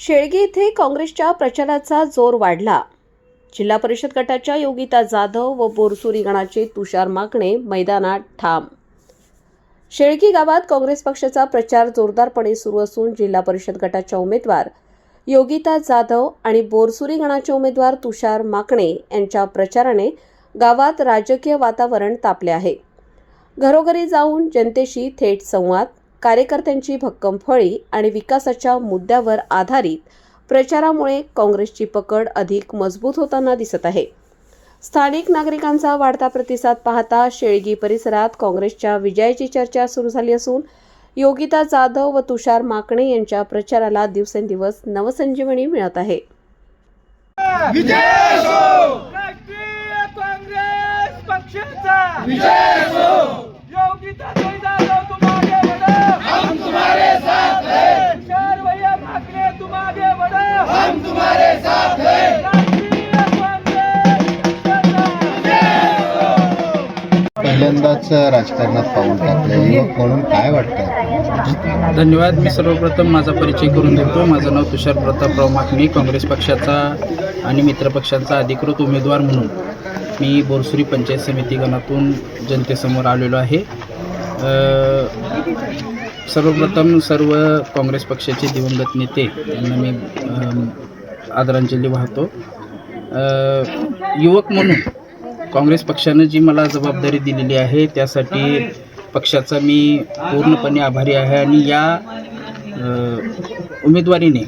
शेळगी येथे काँग्रेसच्या प्रचाराचा जोर वाढला. जिल्हा परिषद गटाच्या योगिता जाधव व बोरसुरी गणाचे तुषार माकणे मैदानात ठाम. शेळगी गावात काँग्रेस पक्षाचा प्रचार जोरदारपणे सुरू असून जिल्हा परिषद गटाच्या उमेदवार योगिता जाधव आणि बोरसुरी गणाचे उमेदवार तुषार माकणे यांच्या प्रचाराने गावात राजकीय वातावरण तापले आहे. घरोघरी जाऊन जनतेशी थेट संवाद, कार्यकर्त्यांची भक्कम फळी आणि विकासाच्या मुद्द्यावर आधारित प्रचारामुळे काँग्रेसची पकड अधिक मजबूत होताना दिसत आहे. स्थानिक नागरिकांचा वाढता प्रतिसाद पाहता शेळगी परिसरात काँग्रेसच्या विजयाची चर्चा सुरू झाली असून योगिता जाधव व तुषार माकणे यांच्या प्रचाराला दिवसेंदिवस नवसंजीवनी मिळत आहे. विजय असो, राष्ट्रीय काँग्रेस पक्षाचा विजय असो. योगिता जाधव तुम आगे बढ़ो, हम तुम्हारे साथ हैं. तुषार भैया माकने तुम आगे बढ़ो, हम तुम्हारे साथ हैं. राष्ट्रीय काँग्रेस पक्षाचा विजय असो. पहिल्यांदाच राजकारणात पाऊल टाकलं, युवक म्हणून काय वाटतं? धन्यवाद. मी सर्वप्रथम माझा परिचय करून देतो. माझं नाव तुषार प्रतापराव माकणे. काँग्रेस पक्षाचा आणि मित्रपक्षांचा अधिकृत उमेदवार म्हणून मी बोरसुरी पंचायत समिती गणातून जनतेसमोर आलेलो आहे. सर्वप्रथम सर्व काँग्रेस पक्षाचे दिवंगत नेते यांना मी आदरांजली वाहतो. युवक म्हणून काँग्रेस पक्षानं जी मला जबाबदारी दिलेली आहे त्यासाठी पक्षाचा मी पूर्णपणे आभारी आहे आणि या उमेदवारीने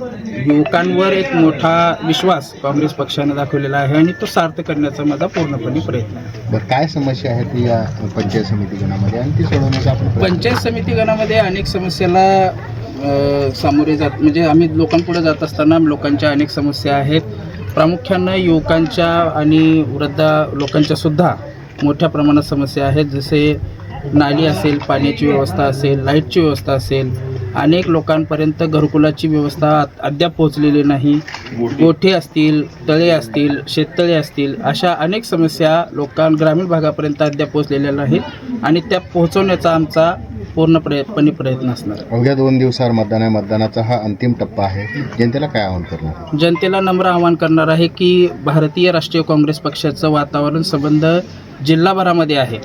युवकांवर एक मोठा विश्वास काँग्रेस पक्षाने दाखवलेला आहे आणि तो सार्थ करण्याचा माझा पूर्णपणे प्रयत्न आहे. बरं, काय समस्या आहेत या पंचायत समिती गणामध्ये आणि ती सोडवण्याचा आपण पंचायत समिती गणामध्ये अनेक समस्याला सामोरे जात म्हणजे आम्ही लोकांपुढे जात असताना लोकांच्या अनेक समस्या आहेत. प्रामुख्यानं युवकांच्या आणि वृद्ध लोकांच्या सुद्धा मोठ्या प्रमाणात समस्या आहेत. जसे नाली असेल, पाण्याची व्यवस्था असेल, लाईटची व्यवस्था असेल, अनेक लोकांपर्यंत घरकुलाची व्यवस्था अद्याप पोहोचलेली नाही. गोठे असतील, तळे असतील, शेततळे असतील, अशा अनेक समस्या ग्रामीण भागापर्यंत अद्याप पोहोचलेल्या नाहीत आणि त्या पोहोचवण्याचा आमचा पूर्णपणे प्रयत्न असणार. अवघ्या 2 दिवसावर मतदान आहे. मतदानाचा हा अंतिम टप्पा आहे. जनतेला काय आवाहन करणार? जनतेला नम्र आवाहन करणार आहे की भारतीय राष्ट्रीय काँग्रेस पक्षाचं वातावरण संबंध जिल्हाभरामध्ये आहे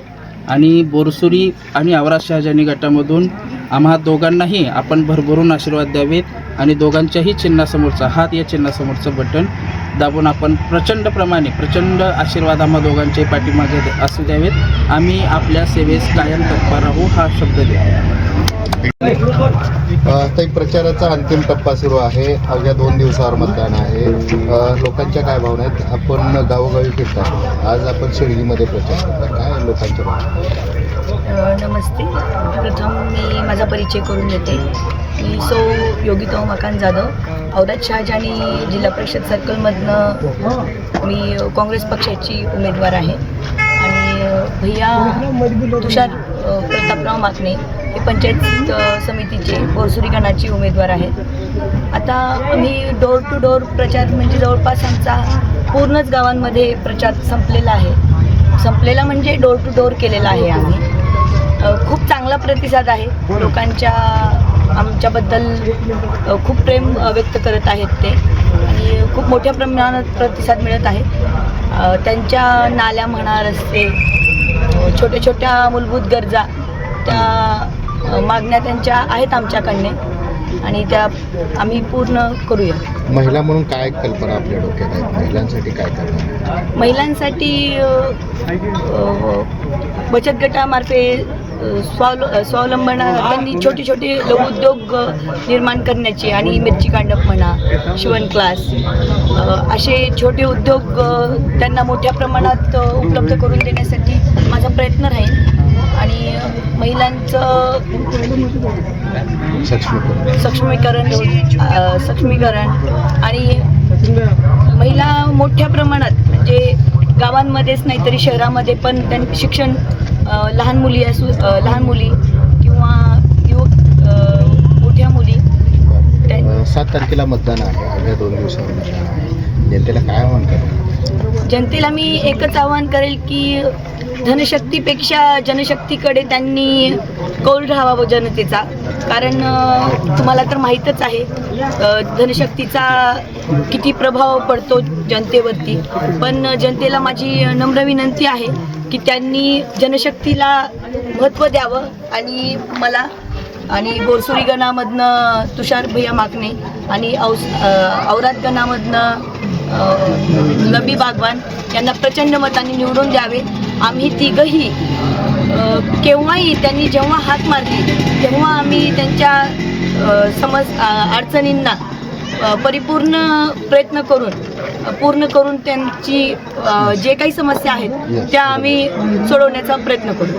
आणि बोरसुरी आणि आवराज शहाजानी गटामधून आम्हा दोघांनाही आपण भरभरून आशीर्वाद द्यावेत आणि दोघांच्याही चिन्हासमोरचा हात या चिन्हासमोरचं बटन दाबून आपण प्रचंड आशीर्वाद आम्हा दोघांचे पाठीमागे असू द्यावेत. आम्ही आपल्या सेवेस कायम तत्पर राहू हा शब्द द्या. ताई, प्रचाराचा अंतिम टप्पा सुरू आहे. अवघ्या 2 दिवसावर मतदान आहे. लोकांच्या काय भावना आहेत? आपण गावोगावी फिरता, आज आपण शेळगीमध्ये प्रचार करता, काय लोकांच्या भावना? नमस्ते. प्रथम मी माझा परिचय करून देते. मी योगिता मकान जाधव, औराद शहाजानी जिल्हा परिषद सर्कलमधनं मी काँग्रेस पक्षाची उमेदवार आहे आणि भैया तुषार प्रतापराव माकणे हे पंचायत समितीचे बोरसुरी गणाचे उमेदवार आहेत. आता आम्ही डोर टू डोर प्रचार म्हणजे जवळपास आमचा पूर्णच गावांमध्ये प्रचार संपलेला म्हणजे डोर टू डोर केलेला आहे आम्ही. खूप चांगला प्रतिसाद आहे. लोकांच्या आमच्याबद्दल खूप प्रेम व्यक्त करत आहेत ते आणि खूप मोठ्या प्रमाणात प्रतिसाद मिळत आहे. त्यांच्या नाल्या म्हणा, रस्ते, छोट्या छोट्या मूलभूत गरजा, त्या मागण्या त्यांच्या आहेत आमच्याकडने आणि त्या आम्ही पूर्ण करूया. महिला म्हणून काय कल्पना आपल्या डोक्यात आहेत? महिलांसाठी काय करणार? महिलांसाठी बचत गटामार्फे स्वावलंबन त्यांनी छोटे छोटे लघुउद्योग निर्माण करण्याची आणि मिरची कांडप म्हणा, शिवण क्लास, असे छोटे उद्योग त्यांना मोठ्या प्रमाणात उपलब्ध करून देण्यासाठी माझा प्रयत्न राहील आणि महिलांचं सक्षमीकरण आणि महिला मोठ्या प्रमाणात म्हणजे गावांमध्येच नाही तरी शहरामध्ये पण त्यांचं शिक्षण, लहान मुली किंवा युवक, मोठ्या मुली. 7 तारखेला मतदान आहे. अवघ्या 2 दिवसावर मतदान आहे. जनतेला काय आवाहन करणार? जनतेला मी एकच आवाहन करेल की धनशक्तीपेक्षा जनशक्तीकडे त्यांनी कौल राहावा जनतेचा. कारण तुम्हाला तर माहीतच आहे जनशक्तीचा किती प्रभाव पडतो जनतेवरती. पण जनतेला माझी नम्र विनंती आहे की त्यांनी जनशक्तीला महत्त्व द्यावं आणि मला आणि बोरसुरी गणामधनं तुषार भैया माकणे आणि औराद गणामधनं लंबी बागवान यांना प्रचंड मतांनी निवडून द्यावे. आम्ही तिघंही केव्हाही त्यांनी जेव्हा हाक मारली तेव्हा आम्ही त्यांच्या अडचणींना परिपूर्ण प्रयत्न पूर्ण करून त्यांची जे काही समस्या आहेत त्या आम्ही सोडवण्याचा प्रयत्न करू.